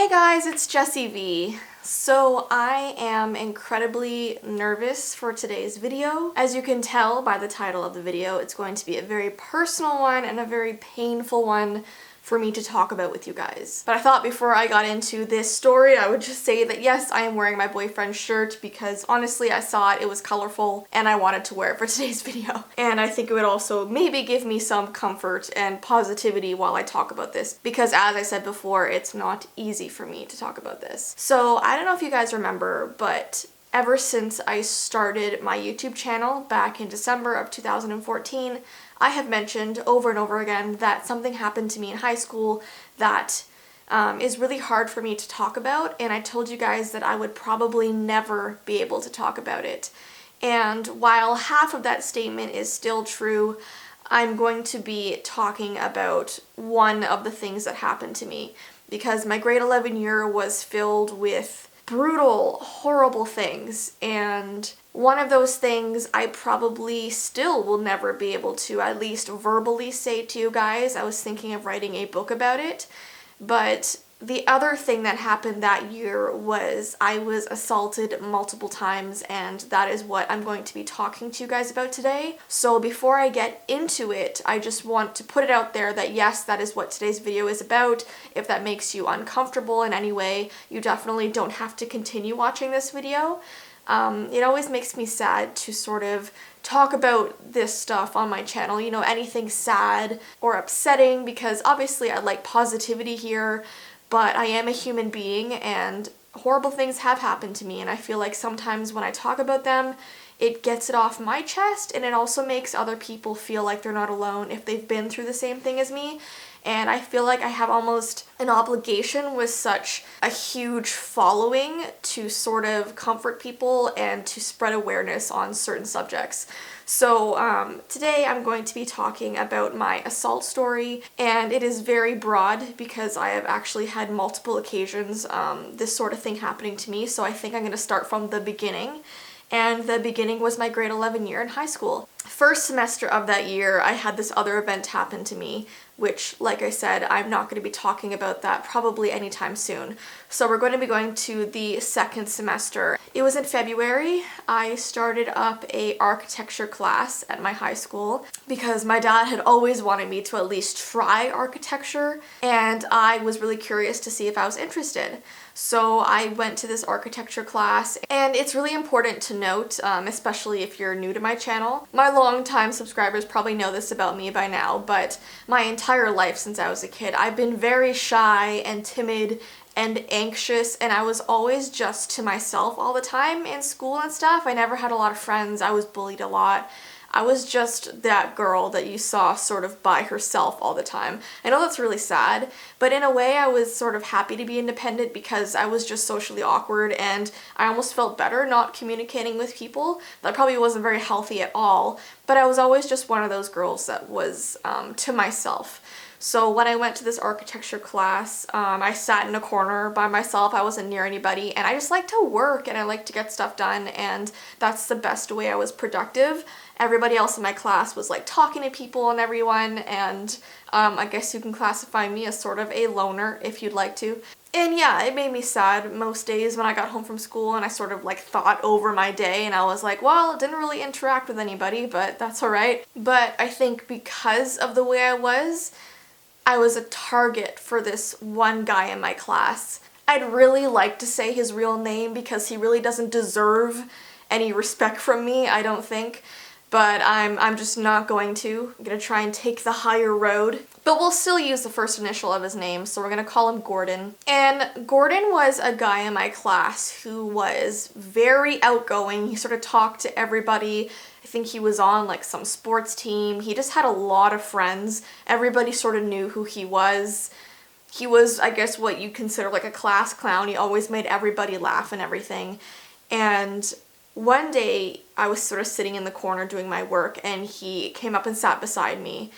Hey guys, it's Jessie V. So I am incredibly nervous for today's video. As you can tell by the title of the video, it's going to be a very personal one and a very painful one for me to talk about with you guys. But I thought before I got into this story, I would just say that yes, I am wearing my boyfriend's shirt because honestly I saw it was colorful and I wanted to wear it for today's video. And I think it would also maybe give me some comfort and positivity while I talk about this because as I said before, it's not easy for me to talk about this. So I don't know if you guys remember, but ever since I started my YouTube channel back in December of 2014, I have mentioned over and over again that something happened to me in high school that is really hard for me to talk about, and I told you guys that I would probably never be able to talk about it. And while half of that statement is still true, I'm going to be talking about one of the things that happened to me because my grade 11 year was filled with brutal, horrible things, and one of those things I probably still will never be able to at least verbally say to you guys. I was thinking of writing a book about it, but the other thing that happened that year was I was assaulted multiple times, and that is what I'm going to be talking to you guys about today. So before I get into it, I just want to put it out there that yes, that is what today's video is about. If that makes you uncomfortable in any way, you definitely don't have to continue watching this video. It always makes me sad to sort of talk about this stuff on my channel, you know, anything sad or upsetting, because obviously I like positivity here, but I am a human being and horrible things have happened to me, and I feel like sometimes when I talk about them, it gets it off my chest, and it also makes other people feel like they're not alone if they've been through the same thing as me. And I feel like I have almost an obligation with such a huge following to sort of comfort people and to spread awareness on certain subjects. So today I'm going to be talking about my assault story, and it is very broad because I have actually had multiple occasions this sort of thing happening to me. So I think I'm going to start from the beginning. And the beginning was my grade 11 year in high school. First semester of that year, I had this other event happen to me, which, like I said, I'm not going to be talking about that probably anytime soon. So we're going to be going to the second semester. It was in February. I started up a architecture class at my high school because my dad had always wanted me to at least try architecture, and I was really curious to see if I was interested. So I went to this architecture class, and it's really important to note, especially if you're new to my channel. My longtime subscribers probably know this about me by now, but my entire life since I was a kid, I've been very shy and timid and anxious, and I was always just to myself all the time in school and stuff. I never had a lot of friends. I was bullied a lot. I was just that girl that you saw sort of by herself all the time. I know that's really sad, but in a way I was sort of happy to be independent because I was just socially awkward, and I almost felt better not communicating with people. That probably wasn't very healthy at all, but I was always just one of those girls that was to myself. So when I went to this architecture class, I sat in a corner by myself. I wasn't near anybody, and I just like to work and I like to get stuff done, and that's the best way I was productive. Everybody else in my class was like talking to people and everyone, and I guess you can classify me as sort of a loner if you'd like to. And yeah, it made me sad most days when I got home from school and I sort of like thought over my day, and I was like, well, I didn't really interact with anybody, but that's alright. But I think because of the way I was a target for this one guy in my class. I'd really like to say his real name because he really doesn't deserve any respect from me, I don't think. But I'm just not going to. I'm gonna try and take the higher road. But we'll still use the first initial of his name, so we're gonna call him Gordon. And Gordon was a guy in my class who was very outgoing. He sort of talked to everybody. I think he was on like some sports team. He just had a lot of friends. Everybody sort of knew who he was. He was, I guess, what you consider like a class clown. He always made everybody laugh and everything. And one day I was sort of sitting in the corner doing my work, and he came up and sat beside me,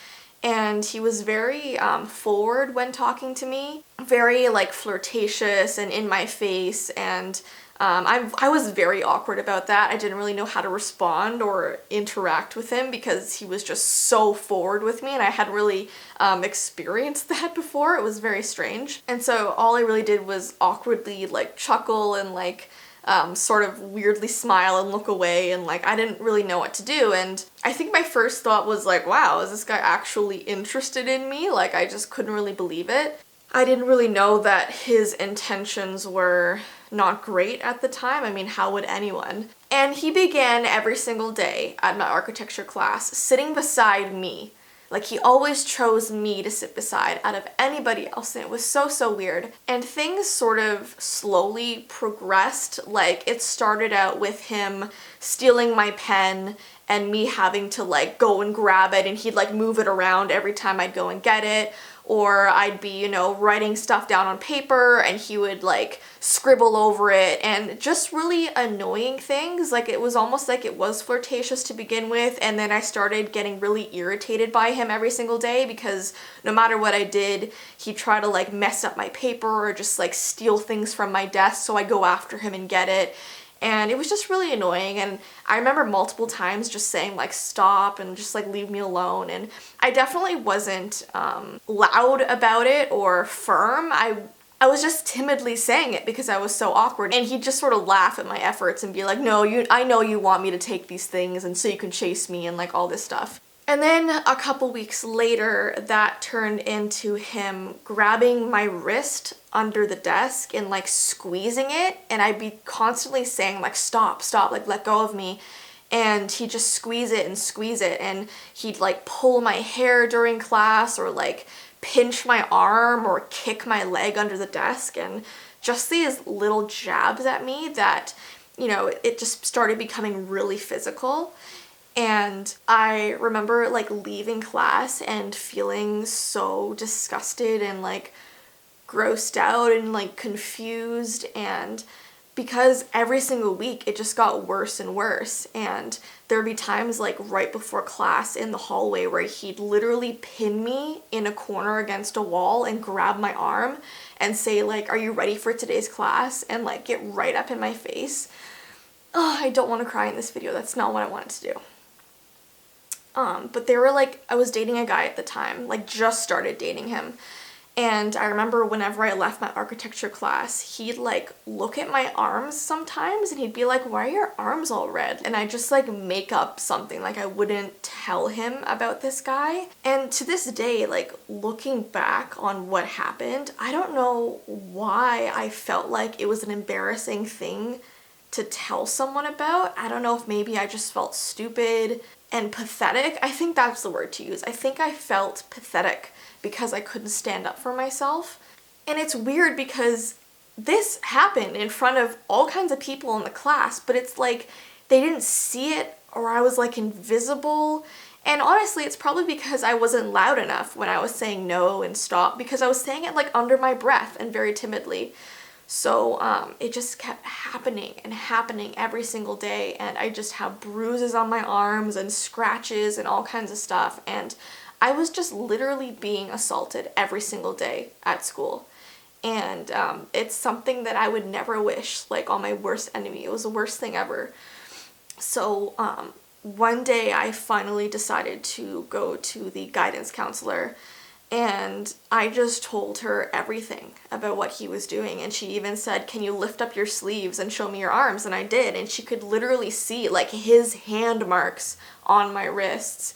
and he was very forward when talking to me, very like flirtatious and in my face, and I was very awkward about that. I didn't really know how to respond or interact with him because he was just so forward with me, and I hadn't really experienced that before. It was very strange. And so all I really did was awkwardly like chuckle and like sort of weirdly smile and look away, and like I didn't really know what to do. And I think my first thought was like, wow, is this guy actually interested in me? Like I just couldn't really believe it. I didn't really know that his intentions were not great at the time. I mean, how would anyone? And he began every single day at my architecture class sitting beside me. Like he always chose me to sit beside out of anybody else, and it was so, so weird. And things sort of slowly progressed. Like it started out with him stealing my pen and me having to like go and grab it, and he'd like move it around every time I'd go and get it. Or I'd be, you know, writing stuff down on paper and he would like scribble over it, and just really annoying things. Like it was almost like it was flirtatious to begin with, and then I started getting really irritated by him every single day because no matter what I did, he'd try to like mess up my paper or just like steal things from my desk, so I'd go after him and get it. And it was just really annoying, and I remember multiple times just saying like stop and just like leave me alone. And I definitely wasn't loud about it or firm. I was just timidly saying it because I was so awkward, and he'd just sort of laugh at my efforts and be like, no, I know you want me to take these things and so you can chase me and like all this stuff. And then a couple weeks later, that turned into him grabbing my wrist under the desk and like squeezing it, and I'd be constantly saying like stop, stop, like let go of me. And he'd just squeeze it, and he'd like pull my hair during class or like pinch my arm or kick my leg under the desk, and just these little jabs at me that, you know, it just started becoming really physical. And I remember like leaving class and feeling so disgusted and like grossed out and like confused, and because every single week it just got worse and worse. And there'd be times like right before class in the hallway where he'd literally pin me in a corner against a wall and grab my arm and say like, are you ready for today's class? And like get right up in my face. Oh, I don't want to cry in this video. That's not what I wanted to do. But they were like, I was dating a guy at the time, like just started dating him. And I remember whenever I left my architecture class, he'd like look at my arms sometimes and he'd be like, why are your arms all red? And I just like make up something, like I wouldn't tell him about this guy. And to this day, like looking back on what happened, I don't know why I felt like it was an embarrassing thing to tell someone about. I don't know if maybe I just felt stupid and pathetic. I think that's the word to use. I think I felt pathetic because I couldn't stand up for myself. And it's weird because this happened in front of all kinds of people in the class, but it's like they didn't see it, or I was like invisible. And honestly, it's probably because I wasn't loud enough when I was saying no and stop, because I was saying it like under my breath and very timidly. So it just kept happening and happening every single day, and I just have bruises on my arms and scratches and all kinds of stuff, and I was just literally being assaulted every single day at school. And it's something that I would never wish like on my worst enemy. It was the worst thing ever. So one day I finally decided to go to the guidance counselor, and I just told her everything about what he was doing. And she even said, can you lift up your sleeves and show me your arms? And I did, and she could literally see like his hand marks on my wrists.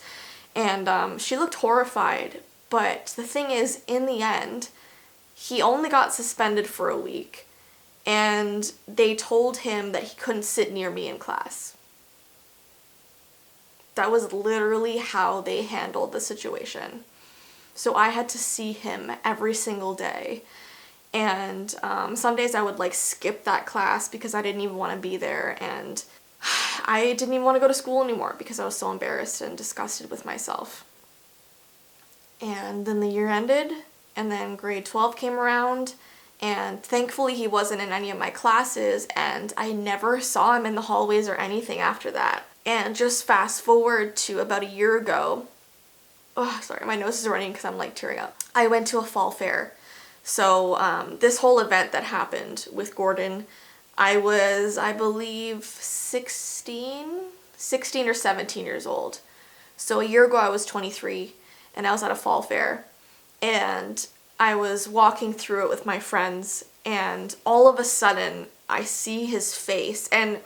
And she looked horrified. But the thing is, in the end, he only got suspended for a week, and they told him that he couldn't sit near me in class. That was literally how they handled the situation. So I had to see him every single day. And some days I would like skip that class because I didn't even want to be there. And I didn't even want to go to school anymore because I was so embarrassed and disgusted with myself. And then the year ended, and then grade 12 came around, and thankfully he wasn't in any of my classes, and I never saw him in the hallways or anything after that. And just fast forward to about a year ago, oh, sorry, my nose is running because I'm like tearing up. I went to a fall fair. So this whole event that happened with Gordon, I was, I believe, 16 or 17 years old. So a year ago I was 23 and I was at a fall fair and I was walking through it with my friends and all of a sudden I see his face, and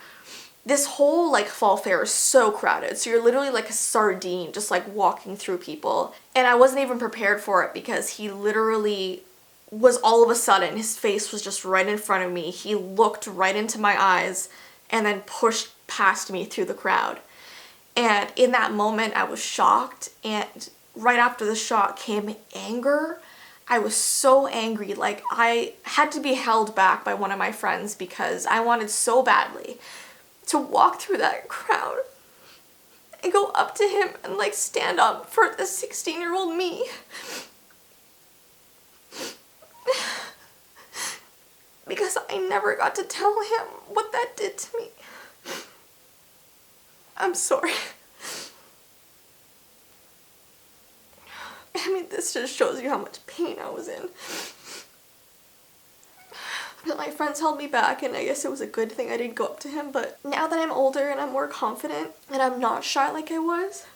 this whole like fall fair is so crowded, so you're literally like a sardine just like walking through people, and I wasn't even prepared for it because he literally was, all of a sudden his face was just right in front of me. He looked right into my eyes and then pushed past me through the crowd. And in that moment I was shocked, and right after the shock came anger. I was so angry, like I had to be held back by one of my friends because I wanted so badly to walk through that crowd and go up to him and like stand up for the 16-year-old me. Because I never got to tell him what that did to me. I'm sorry. I mean, this just shows you how much pain I was in. But my friends held me back, and I guess it was a good thing I didn't go up to him. But now that I'm older and I'm more confident and I'm not shy like I was,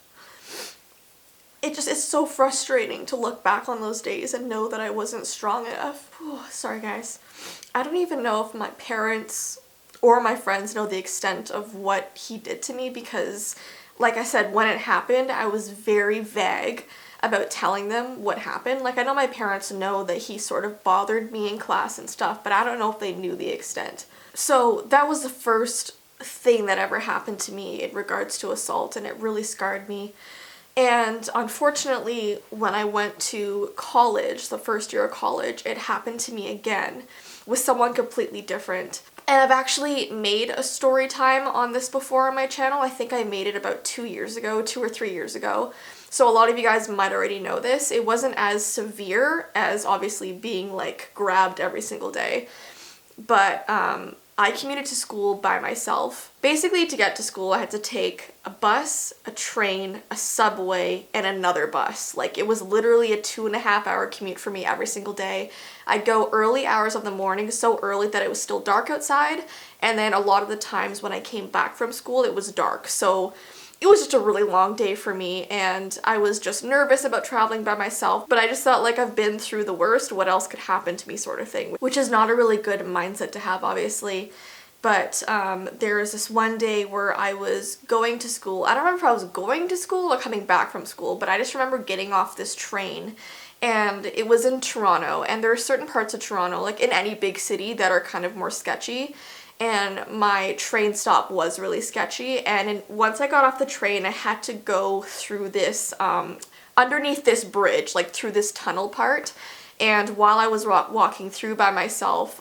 it's so frustrating to look back on those days and know that I wasn't strong enough. Oh, sorry guys. I don't even know if my parents or my friends know the extent of what he did to me because, like I said, when it happened, I was very vague about telling them what happened. Like, I know my parents know that he sort of bothered me in class and stuff, but I don't know if they knew the extent. So that was the first thing that ever happened to me in regards to assault, and it really scarred me. And unfortunately, when I went to college, the first year of college, it happened to me again with someone completely different. And I've actually made a story time on this before on my channel. I think I made it about 2 or 3 years ago. So a lot of you guys might already know this. It wasn't as severe as obviously being like grabbed every single day. But I commuted to school by myself. Basically, to get to school, I had to take a bus, a train, a subway, and another bus. Like, it was literally a 2.5-hour commute for me every single day. I'd go early hours of the morning, so early that it was still dark outside, and then a lot of the times when I came back from school, it was dark. So it was just a really long day for me, and I was just nervous about traveling by myself, but I just felt like I've been through the worst, what else could happen to me sort of thing, which is not a really good mindset to have, obviously. But there was this one day where I was going to school. I don't remember if I was going to school or coming back from school, but I just remember getting off this train, and it was in Toronto, and there are certain parts of Toronto, like in any big city, that are kind of more sketchy. And my train stop was really sketchy, and once I got off the train, I had to go through this, underneath this bridge, like through this tunnel part. And while I was walking through by myself,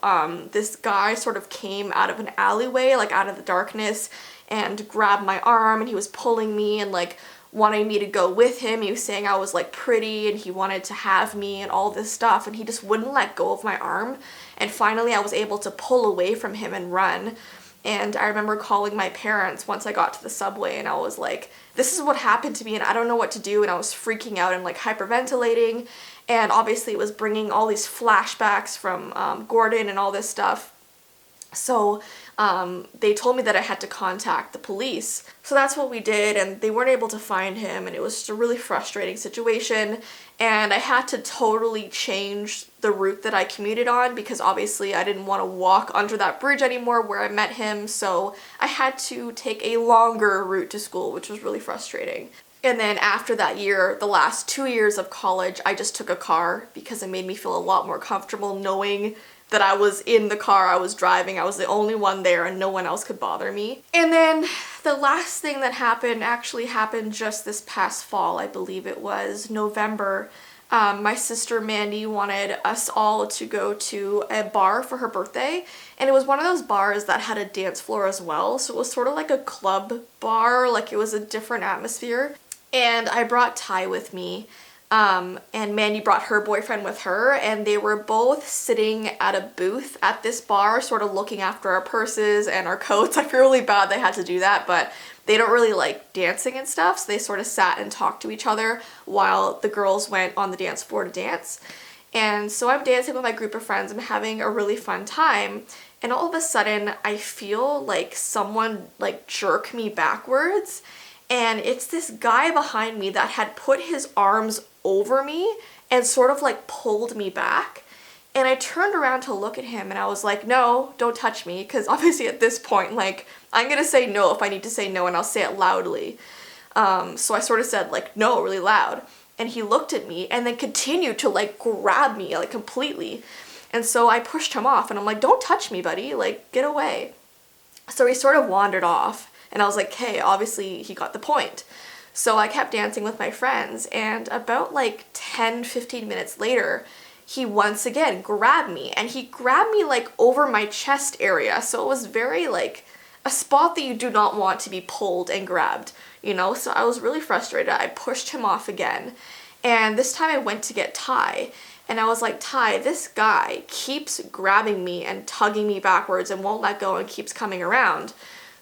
this guy sort of came out of an alleyway, like out of the darkness, and grabbed my arm, and he was pulling me and like wanting me to go with him. He was saying I was like pretty and he wanted to have me and all this stuff, and he just wouldn't let go of my arm. And finally I was able to pull away from him and run. And I remember calling my parents once I got to the subway, and I was like, this is what happened to me and I don't know what to do, and I was freaking out and like hyperventilating, and obviously it was bringing all these flashbacks from Gordon and all this stuff. So they told me that I had to contact the police. So that's what we did, and they weren't able to find him, and it was just a really frustrating situation. And I had to totally change the route that I commuted on because obviously I didn't want to walk under that bridge anymore where I met him. So I had to take a longer route to school, which was really frustrating. And then after that year, the last 2 years of college, I just took a car because it made me feel a lot more comfortable knowing that I was in the car, I was driving, I was the only one there, and no one else could bother me. And then the last thing that happened actually happened just this past fall. I believe it was November. My sister Mandy wanted us all to go to a bar for her birthday, and it was one of those bars that had a dance floor as well, so it was sort of like a club bar, like it was a different atmosphere. And I brought Ty with me. And Mandy brought her boyfriend with her, and they were both sitting at a booth at this bar, sort of looking after our purses and our coats. I feel really bad they had to do that, but they don't really like dancing and stuff, so they sort of sat and talked to each other while the girls went on the dance floor to dance. And so I'm dancing with my group of friends. I'm having a really fun time, and all of a sudden I feel like someone like jerk me backwards, and it's this guy behind me that had put his arms over me and sort of like pulled me back. And I turned around to look at him and I was like, no, don't touch me, because obviously at this point, like, I'm gonna say no if I need to say no, and I'll say it loudly. So I sort of said like no really loud, and he looked at me and then continued to like grab me like completely. And so I pushed him off and I'm like, don't touch me, buddy, like get away. So he sort of wandered off and I was like, okay, obviously he got the point. So I kept dancing with my friends, and about like 10-15 minutes later, he once again grabbed me, and he grabbed me like over my chest area. So it was very like a spot that you do not want to be pulled and grabbed, you know? So I was really frustrated. I pushed him off again. And this time I went to get Ty, and I was like, Ty, this guy keeps grabbing me and tugging me backwards and won't let go and keeps coming around.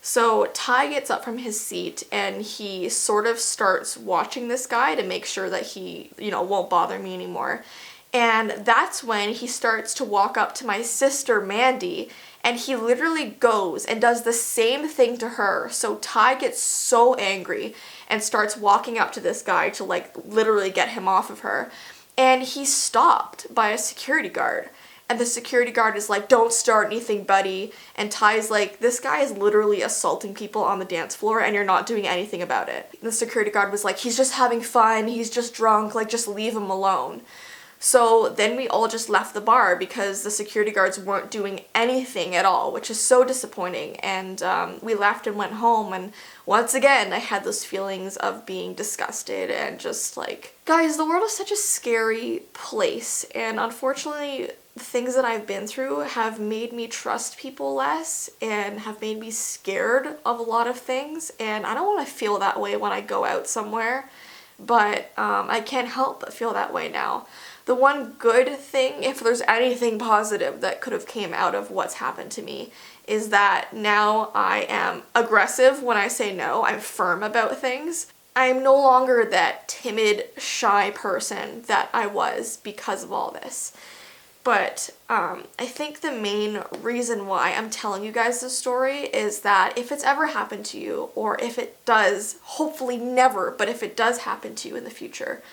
So Ty gets up from his seat and he sort of starts watching this guy to make sure that he, you know, won't bother me anymore. And that's when he starts to walk up to my sister Mandy, and he literally goes and does the same thing to her. So Ty gets so angry and starts walking up to this guy to like literally get him off of her. And he's stopped by a security guard. And the security guard is like, don't start anything, buddy. And Ty's like, this guy is literally assaulting people on the dance floor and you're not doing anything about it. The security guard was like, he's just having fun, he's just drunk, like just leave him alone. So then we all just left the bar because the security guards weren't doing anything at all, which is so disappointing. And we left and went home, and once again I had those feelings of being disgusted and just like, guys, the world is such a scary place, and unfortunately the things that I've been through have made me trust people less and have made me scared of a lot of things, and I don't want to feel that way when I go out somewhere, but I can't help but feel that way now. The one good thing, if there's anything positive that could have came out of what's happened to me, is that now I am aggressive when I say no. I'm firm about things. I'm no longer that timid, shy person that I was because of all this. But I think the main reason why I'm telling you guys this story is that if it's ever happened to you, or if it does, hopefully never, but if it does happen to you in the future,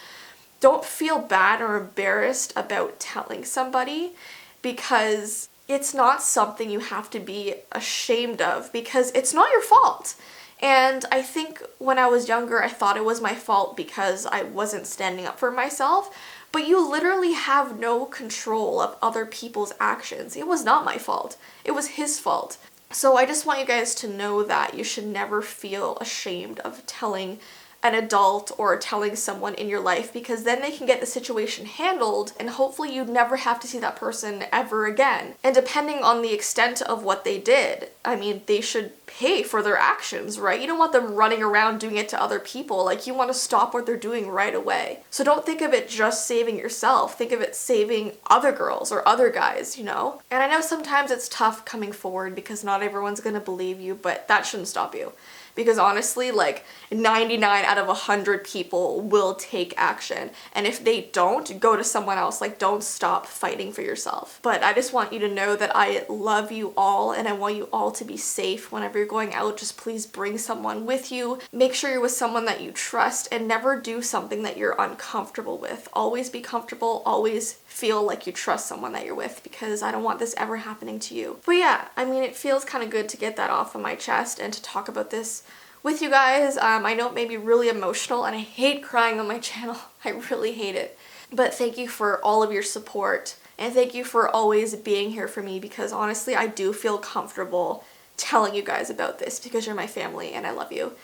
don't feel bad or embarrassed about telling somebody, because it's not something you have to be ashamed of, because it's not your fault. And I think when I was younger, I thought it was my fault because I wasn't standing up for myself, but you literally have no control of other people's actions. It was not my fault. It was his fault. So I just want you guys to know that you should never feel ashamed of telling an adult or telling someone in your life, because then they can get the situation handled and hopefully you'd never have to see that person ever again. And depending on the extent of what they did, I mean, they should pay for their actions, right? You don't want them running around doing it to other people. Like, you want to stop what they're doing right away. So don't think of it just saving yourself. Think of it saving other girls or other guys, you know? And I know sometimes it's tough coming forward because not everyone's gonna believe you, but that shouldn't stop you. Because honestly, like 99 out of 100 people will take action. And if they don't, go to someone else. Like, don't stop fighting for yourself. But I just want you to know that I love you all, and I want you all to be safe whenever you're going out. Just please bring someone with you. Make sure you're with someone that you trust, and never do something that you're uncomfortable with. Always be comfortable. Always feel like you trust someone that you're with, because I don't want this ever happening to you. But yeah, I mean, it feels kind of good to get that off of my chest and to talk about this with you guys. I know it made me really emotional, and I hate crying on my channel. I really hate it. But thank you for all of your support, and thank you for always being here for me, because honestly, I do feel comfortable telling you guys about this because you're my family and I love you.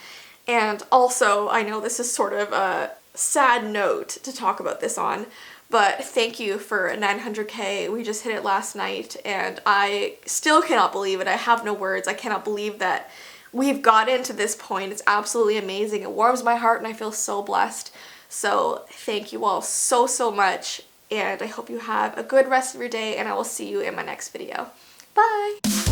And also, I know this is sort of a sad note to talk about this on, but thank you for 900K. We just hit it last night, and I still cannot believe it. I have no words. I cannot believe that we've gotten to this point. It's absolutely amazing. It warms my heart and I feel so blessed. So thank you all so, so much. And I hope you have a good rest of your day, and I will see you in my next video. Bye!